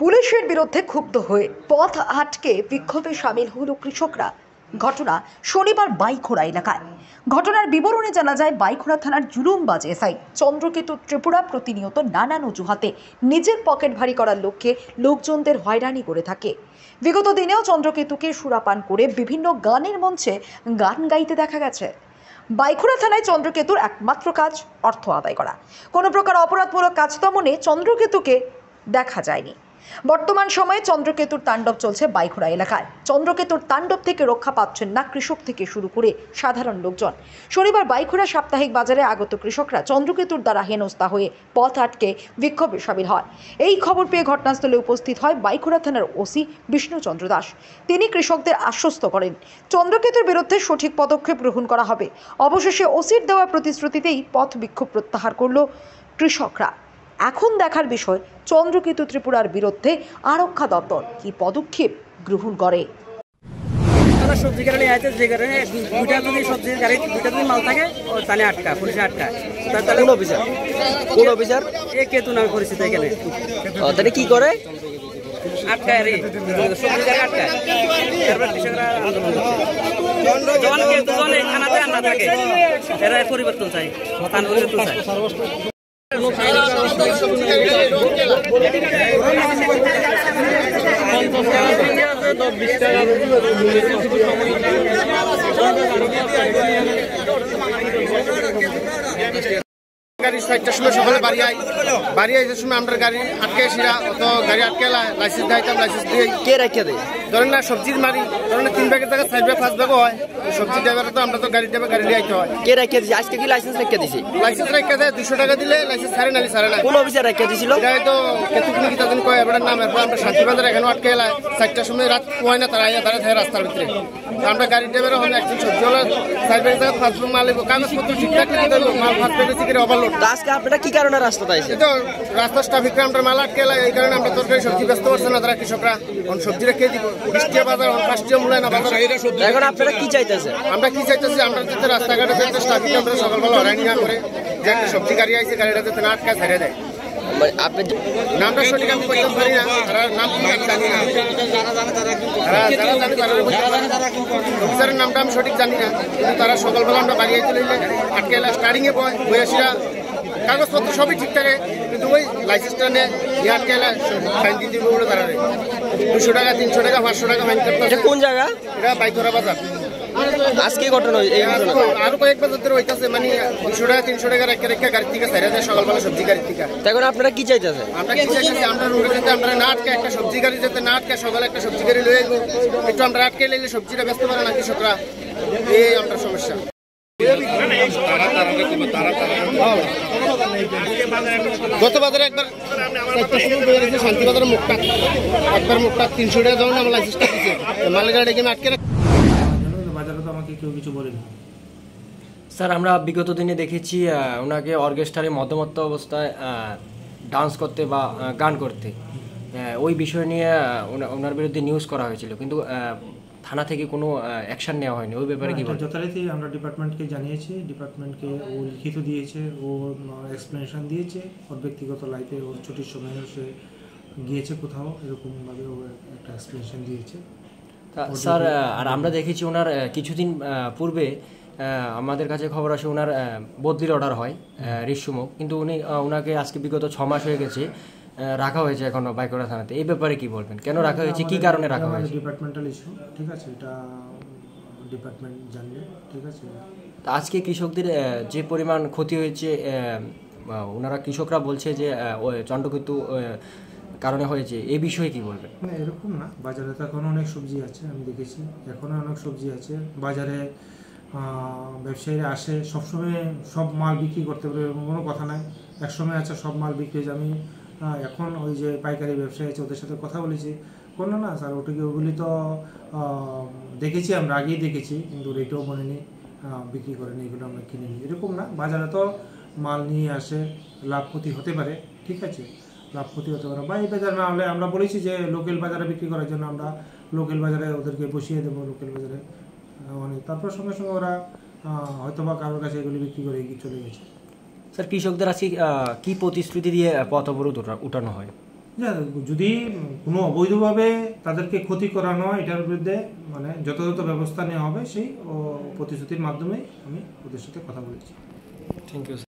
পুলিশের বিরুদ্ধে ক্ষুব্ধ হয়ে পথ আটকে বিক্ষোভে সামিল হলো কৃষকরা। ঘটনা শনিবার বাইখোড়া এলাকায়। ঘটনার বিবরণে জানা যায়, বাইখোড়া থানার জুলুমবাজ এসআই চন্দ্রকেতু ত্রিপুরা প্রতিনিয়ত নানান অজুহাতে নিজের পকেট ভারী করার লক্ষ্যে লোকজনদের হয়রানি করে থাকে। বিগত দিনেও চন্দ্রকেতুকে সুরাপান করে বিভিন্ন গানের মঞ্চে গান গাইতে দেখা গেছে। বাইখোড়া থানায় চন্দ্রকেতুর একমাত্র কাজ অর্থ আদায় করা। কোনো প্রকার অপরাধমূলক কাজ দমনে চন্দ্রকেতুকে দেখা যায়নি। বর্তমান সময়ে চন্দ্রকেতুর তাণ্ডব চলছে বাইখোড়া এলাকায়। চন্দ্রকেতুর তাণ্ডব থেকে রক্ষা পাচ্ছেন না কৃষক থেকে শুরু করে সাধারণ লোকজন। শনিবার বাইখোড়া সাপ্তাহিক বাজারে আগত কৃষকরা চন্দ্রকেতুর দ্বারা হেনস্থা হয়ে পথ আটকে বিক্ষোভে সামিল হয়। এই খবর পেয়ে ঘটনাস্থলে উপস্থিত হয় বাইখোড়া থানার ওসি বিষ্ণুচন্দ্র দাস। তিনি কৃষকদের আশ্বস্ত করেন চন্দ্রকেতুর বিরুদ্ধে সঠিক পদক্ষেপ গ্রহণ করা হবে। অবশেষে ওসির দেওয়া প্রতিশ্রুতিতেই পথ বিক্ষোভ প্রত্যাহার করল কৃষকরা। এখন দেখার বিষয় চন্দ্রকেতু ত্রিপুরার বিরুদ্ধে আরক্ষা দপ্তর কি পদক্ষেপ গ্রহণ করে। সবজি গাড়ি আছে, যে কারণে দুইটা যদি সবজি গাড়ি দুইটা যদি মাল থাকে তাহলে আটকা, পুলিশে আটকা। কোন অফিসার এ কেতু নামে পরিচিত। এখানে তাহলে কি করে আটকায় রে, সবজি গাড়ি আটকায়। তারপর কৃষকরা আন্দোলন করছে। যখন কেতু যখন এই থানাতে আনা থাকে, এরা পরিবর্তন চাই, স্থান পরিবর্তন চাই। গাড়ি 6টার সময় সকালে বাড়ি আইসার সময় আমরা গাড়ি আটকে আসিরা, অত গাড়ি আটকে লাইসেন্স দিতাম, লাইসেন্স দিয়ে কে রেখে দেয়? ধরেন না সবজির মারি, ধরেন 3 ব্যাগের জায়গায় 4 ব্যাগ 5 ব্যাগও হয়। সবজি ড্রাইভার তো আমরা তো গাড়ি ড্রাইভার গাড়ি নিয়ে আইতে হয়। কে রেখে দিছে? আজকে কি লাইসেন্স রেখে দিছে? লাইসেন্স রেখে দেয় 200 টাকা দিলে লাইসেন্স ছাড়ে না। কোন অফিসার রেখে দিছিল? এটা তো কেতুকুনি কি তাদের কয় এবার নাম। এরপর আমরা শান্তিবাজার এখানে আটকে এলাম 4টার সময়, রাত হয় না, তারা আইয়া দাঁড়ায় থাকে রাস্তার ভিতরে। আমরা গাড়ি ড্রাইভার হন একজন সবজি হলো 4 ব্যাগের জায়গায় 5 ব্যাগ মাল লিখবো, কাগজপত্র ঠিকঠাক লিখে দেবো, মাল 5 ব্যাগের থেকে ওভারলোড। আজকে আপনারা কি কারণে রাস্তাতে আইছেন? তো রাস্তার ট্রাফিক আমরা মাল আটকে এলাম, এই কারণে আমরা তরকারি সবজি ব্যস্ত করছে না তারা কৃষকরা। সবজি রেখে দিব 20 বাজার 5 মূল্য না বাজার। এখন আপনারা কি চাইতেছেন? আমরা কি চাইতেছি, আমরা যাতে রাস্তাঘাটে যাতে ট্রাফিক আমরা সকালবেলা হয়রানি না করে, যে একটা সবজি গাড়ি আইছে গাড়িটা যাতে না আটকা ছেড়ে দেয়। আপনি নামটা সঠিক আমি বলতে পারি না, তারা নাম কি আমি জানি না। অফিসারের নামটা আমি সঠিক জানি না, কিন্তু তারা সকালবেলা আমরা বাড়ি আইতে লইলে আটকে এলা স্টার্টিং এ বয়ে আসিরা কাগজপত্র সবই ঠিক থাকে, কিন্তু ওই লাইসেন্সটা নিয়ে আটকে এলা ফাইন দিয়ে দিব বলে তারা 200 টাকা 300 টাকা 500 টাকা ফাইন করতে। এটা কোন জায়গা? এটা বাইখোড়া বাজার। আজকে ঘটনা এই ঘটনা আরো কয়েক বছর ধরে হইতাছে, মানে 200 টাকা 300 টাকা রেখে গাড়ি থেকে ছেড়ে দেয় সকালবেলা সবজি গাড়ি থেকে। এখন আপনারা কি চাইতেছেন? আমরা কি চাইতেছি, আমরা রোডে যাতে আমরা না আটকে, একটা সবজি গাড়ি যাতে না আটকে, সকালে একটা সবজি গাড়ি লয়ে যাবো, একটু আমরা আটকে নিলে সবজিটা ব্যস্ত পারে না কৃষকরা, এই আমরা সমস্যা। গত বাজারে একবার শান্তিবাজারের মুখটা একবার মুখটা 300 টাকা যখন আমার লাইসেন্সটা দিচ্ছে, মালের গাড়ি এখানে আটকে বাজারে তো আমাকে কেউ কিছু বলেনি। স্যার, আমরা বিগত দিনে দেখেছি ওনাকে অর্কেস্ট্রারে মধ্যমত্ত অবস্থায় ডান্স করতে বা গান করতে, ওই বিষয় নিয়ে ওনার বিরুদ্ধে নিউজ করা হয়েছিল, কিন্তু থানা থেকে কোনো অ্যাকশন নেওয়া হয়নি। ওই ব্যাপারে কি বলবেন? যথারীতি আমরা ডিপার্টমেন্টকে জানিয়েছি, ডিপার্টমেন্টকে ও লিখিত দিয়েছে, ও এক্সপ্লেনেশন দিয়েছে, ওর ব্যক্তিগত লাইফে ওর ছুটির সময় সে গিয়েছে কোথাও, এরকমভাবে ও একটা এক্সপ্লেনেশন দিয়েছে। স্যার, আর আমরা দেখেছি ওনার কিছুদিন পূর্বে আমাদের কাছে খবর আসে ওনার বদলির অর্ডার হয় ঋষিমুখ, কিন্তু ওনাকে আজকে বিগত 6 মাস হয়ে গেছে রাখা হয়েছে এখনো বাইখোড়া থানাতে। এই ব্যাপারে কি বলবেন? কেন রাখা হয়েছে, কি কারণে রাখা হয়েছে? ডিপার্টমেন্টাল ইস্যু, ঠিক আছে, এটা ডিপার্টমেন্ট জানবে, ঠিক আছে। আজকে কৃষকদের যে পরিমাণ ক্ষতি হয়েছে, ওনারা কৃষকরা বলছে যে চন্দ্রকেতু কারণে হয়েছে, এই বিষয়ে কি বলবেন? না, এরকম না, বাজারে তো এখনো অনেক সবজি আছে, আমি দেখেছি এখনো অনেক সবজি আছে বাজারে। ব্যবসায়ীরা আসে, সবসময় সব মাল বিক্রি করতে পারে এরকম কোনো কথা নাই। একসময় আছে সব মাল বিক্রি হয়েছে। আমি এখন ওই যে পাইকারি ব্যবসায়ী আছে ওদের সাথে কথা বলেছি, কোনো না স্যার ওগুলি তো দেখেছি, আমরা আগেই দেখেছি, কিন্তু রেটেও বনেনি, বিক্রি করেনি, এগুলো আমরা কিনিনি। এরকম না, বাজারে তো মাল নিয়ে আসে, লাভ ক্ষতি হতে পারে, ঠিক আছে, লাভ ক্ষতি হতে পারে। বা এই বাজার না হলে আমরা বলেছি যে লোকাল বাজারে বিক্রি করার জন্য আমরা লোকাল বাজারে ওদেরকে বসিয়ে দেবো, লোকাল বাজারে অনেক। তারপর সঙ্গে সঙ্গে ওরা হয়তো বা কারোর কাছে এগুলি বিক্রি করে চলে গেছে। স্যার, কৃষকদের আজকে কি প্রতিশ্রুতি দিয়ে পথ অবরোধ উঠানো হয়? যদি কোনো অবৈধভাবে তাদেরকে ক্ষতি করানো হয় এটার বিরুদ্ধে মানে যথাযথ ব্যবস্থা নেওয়া হবে সেই প্রতিশ্রুতির মাধ্যমে আমি ওদের সাথে কথা বলেছি। Thank you.